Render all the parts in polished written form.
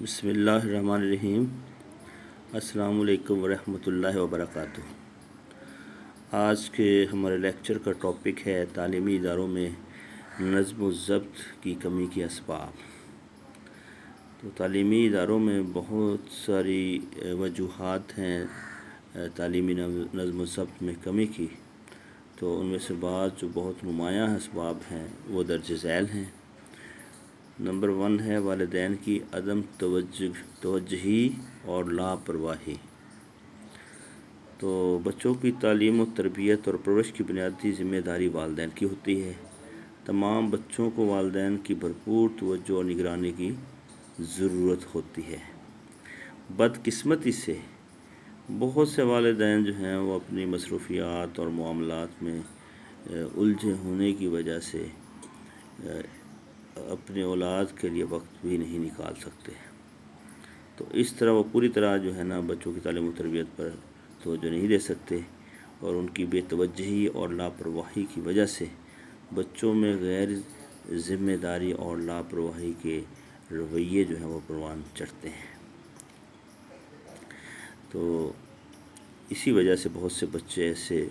بسم اللہ الرحمن الرحیم۔ السلام علیکم ورحمۃ اللہ وبرکاتہ۔ آج کے ہمارے لیکچر کا ٹاپک ہے تعلیمی اداروں میں نظم و ضبط کی کمی کے اسباب۔ تو تعلیمی اداروں میں بہت ساری وجوہات ہیں تعلیمی نظم و ضبط میں کمی کی، تو ان میں سے بعض جو بہت نمایاں اسباب ہیں وہ درج ذیل ہیں۔ نمبر 1 ہے والدین کی عدم توجہی اور لاپرواہی۔ تو بچوں کی تعلیم و تربیت اور پرورش کی بنیادی ذمہ داری والدین کی ہوتی ہے۔ تمام بچوں کو والدین کی بھرپور توجہ اور نگرانی کی ضرورت ہوتی ہے۔ بدقسمتی سے بہت سے والدین جو ہیں وہ اپنی مصروفیات اور معاملات میں الجھے ہونے کی وجہ سے اپنے اولاد کے لیے وقت بھی نہیں نکال سکتے، تو اس طرح وہ پوری طرح جو ہے نا بچوں کی تعلیم و تربیت پر توجہ نہیں دے سکتے، اور ان کی بے توجہی اور لاپرواہی کی وجہ سے بچوں میں غیر ذمہ داری اور لاپرواہی کے رویے جو ہیں وہ پروان چڑھتے ہیں۔ تو اسی وجہ سے بہت سے بچے ایسے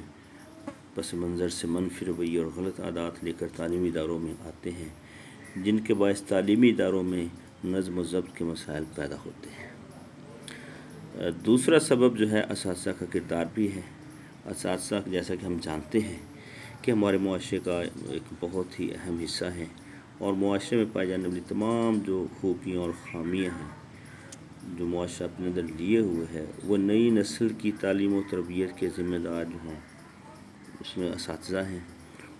پس منظر سے منفی رویے اور غلط عادات لے کر تعلیمی اداروں میں آتے ہیں، جن کے باعث تعلیمی اداروں میں نظم و ضبط کے مسائل پیدا ہوتے ہیں۔ دوسرا سبب جو ہے اساتذہ کا کردار بھی ہے۔ اساتذہ جیسا کہ ہم جانتے ہیں کہ ہمارے معاشرے کا ایک بہت ہی اہم حصہ ہے، اور معاشرے میں پائی جانے والی تمام جو خوبیاں اور خامیاں ہیں جو معاشرہ اپنے اندر لیے ہوئے ہے، وہ نئی نسل کی تعلیم و تربیت کے ذمہ دار جو ہیں اس میں اساتذہ ہیں۔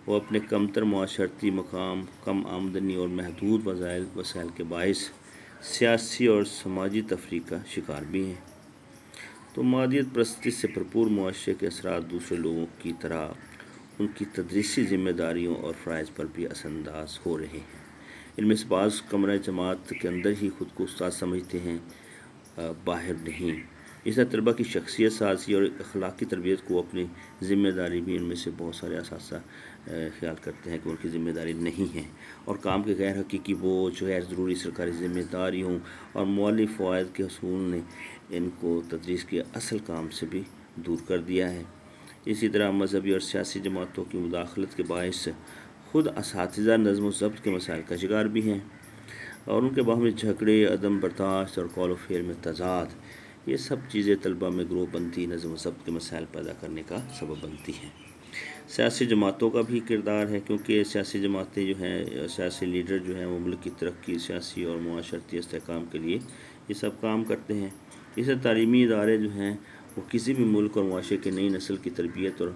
وہ اپنے کمتر معاشرتی مقام، کم آمدنی اور محدود وسائل کے باعث سیاسی اور سماجی تفریق کا شکار بھی ہیں۔ تو مادیت پرستی سے بھرپور معاشرے کے اثرات دوسرے لوگوں کی طرح ان کی تدریسی ذمہ داریوں اور فرائض پر بھی اثر انداز ہو رہے ہیں۔ ان میں سے بعض کمرہ جماعت کے اندر ہی خود کو استاد سمجھتے ہیں، باہر نہیں۔ اس طرح طلباء کی شخصیت سازی اور اخلاقی تربیت کو اپنی ذمہ داری بھی ان میں سے بہت سارے اساتذہ خیال کرتے ہیں کہ ان کی ذمہ داری نہیں ہے، اور کام کے غیر حقیقی بوجھ، غیر ضروری سرکاری ذمہ داریوں اور مالی فوائد کے حصول نے ان کو تدریس کے اصل کام سے بھی دور کر دیا ہے۔ اسی طرح مذہبی اور سیاسی جماعتوں کی مداخلت کے باعث خود اساتذہ نظم و ضبط کے مسائل کا شکار بھی ہیں، اور ان کے باہمی جھگڑے، عدم برداشت اور قول و فعل میں تضاد، یہ سب چیزیں طلباء میں گروہ بندی، نظم و ضبط کے مسائل پیدا کرنے کا سبب بنتی ہیں۔ سیاسی جماعتوں کا بھی کردار ہے، کیونکہ سیاسی جماعتیں جو ہیں، سیاسی لیڈر جو ہیں وہ ملک کی ترقی، سیاسی اور معاشرتی استحکام کے لیے یہ سب کام کرتے ہیں۔ اس سے تعلیمی ادارے جو ہیں وہ کسی بھی ملک اور معاشرے کی نئی نسل کی تربیت اور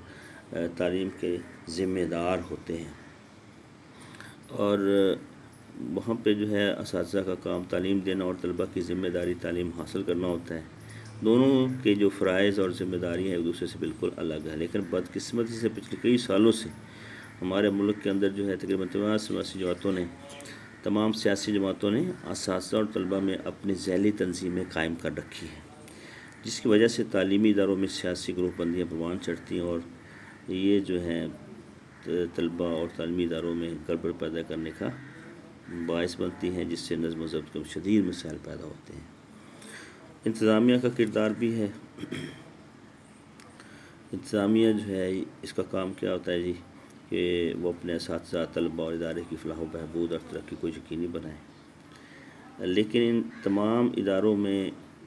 تعلیم کے ذمہ دار ہوتے ہیں، اور وہاں پہ جو ہے اساتذہ کا کام تعلیم دینا اور طلباء کی ذمہ داری تعلیم حاصل کرنا ہوتا ہے۔ دونوں کے جو فرائض اور ذمہ داریاں ہیں ایک دوسرے سے بالکل الگ ہیں، لیکن بدقسمتی سے پچھلے کئی سالوں سے ہمارے ملک کے اندر جو ہے تقریباً تمام سیاسی جماعتوں نے اساتذہ اور طلباء میں اپنی ذیلی تنظیمیں قائم کر رکھی ہیں، جس کی وجہ سے تعلیمی اداروں میں سیاسی گروہ بندیاں پروان چڑھتی ہیں، اور یہ جو ہے طلباء اور تعلیمی اداروں میں گڑبڑ پیدا کرنے کا باعث بنتی ہیں، جس سے نظم و ضبط کے شدید مسائل پیدا ہوتے ہیں۔ انتظامیہ کا کردار بھی ہے۔ انتظامیہ جو ہے اس کا کام کیا ہوتا ہے کہ وہ اپنے اساتذہ، طلباء اور ادارے کی فلاح و بہبود اور ترقی کو یقینی بنائیں، لیکن ان تمام اداروں میں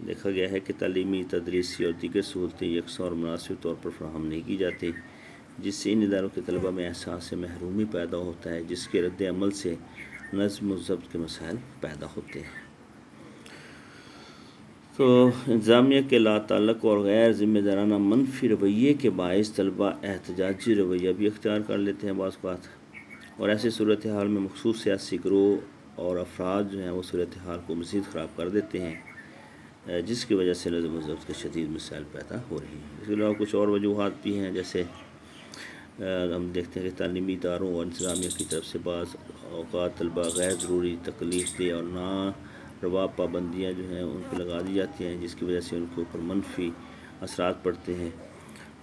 دیکھا گیا ہے کہ تعلیمی، تدریسی اور دیگر سہولتیں یکساں اور مناسب طور پر فراہم نہیں کی جاتی، جس سے ان اداروں کے طلباء میں احساس محرومی پیدا ہوتا ہے، جس کے رد عمل سے نظم و ضبط کے مسائل پیدا ہوتے ہیں۔ تو انتظامیہ کے لا تعلق اور غیر ذمہ دارانہ منفی رویے کے باعث طلباء احتجاجی رویہ بھی اختیار کر لیتے ہیں بعض اوقات، اور ایسی صورتحال میں مخصوص سیاسی گروہ اور افراد جو ہیں وہ صورتحال کو مزید خراب کر دیتے ہیں، جس کی وجہ سے نظم و ضبط کے شدید مسائل پیدا ہو رہی ہیں۔ اس کے علاوہ کچھ اور وجوہات بھی ہیں، جیسے ہم دیکھتے ہیں کہ تعلیمی اداروں اور انتظامیہ کی طرف سے بعض اوقات طلباء غیر ضروری تکلیف دہ اور ناروا پابندیاں جو ہیں ان پہ لگا دی جاتی ہیں، جس کی وجہ سے ان کے اوپر منفی اثرات پڑتے ہیں،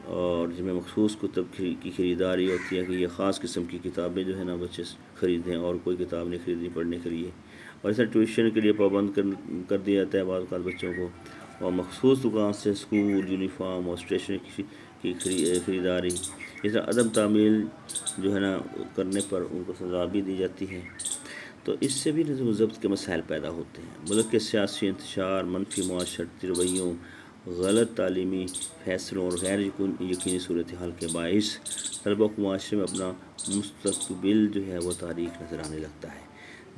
اور جن میں مخصوص کتب کی خریداری ہوتی ہے کہ یہ خاص قسم کی کتابیں جو ہے نا بچے خریدیں اور کوئی کتاب نہیں خریدنی پڑھنے کے لیے، اور اس طرح ٹیوشن کے لیے پابند کر دیا جاتا ہے بعض اوقات بچوں کو، اور مخصوص دکان سے اسکول یونیفارم اور اسٹیشنری کی خریداری، اس طرح عدم تعمیل جو ہے نا کرنے پر ان کو سزا بھی دی جاتی ہے۔ تو اس سے بھی نظم و ضبط کے مسائل پیدا ہوتے ہیں۔ ملک کے سیاسی انتشار، منفی معاشرتی رویوں، غلط تعلیمی فیصلوں اور غیر یقینی صورتحال کے باعث طلباء کو معاشرے میں اپنا مستقبل جو ہے وہ تاریک نظر آنے لگتا ہے،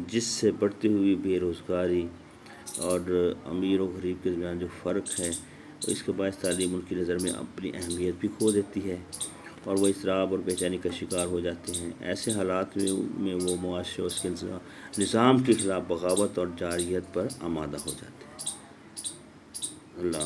جس سے بڑھتی ہوئی بے روزگاری اور امیر و غریب کے درمیان جو فرق ہے اس کے باعث تعلیم ان کی نظر میں اپنی اہمیت بھی کھو دیتی ہے اور وہ اضطراب اور بے چینی کا شکار ہو جاتے ہیں۔ ایسے حالات میں وہ معاشرے اور اس کے نظام کے خلاف بغاوت اور جارحیت پر آمادہ ہو جاتے ہیں۔ اللہ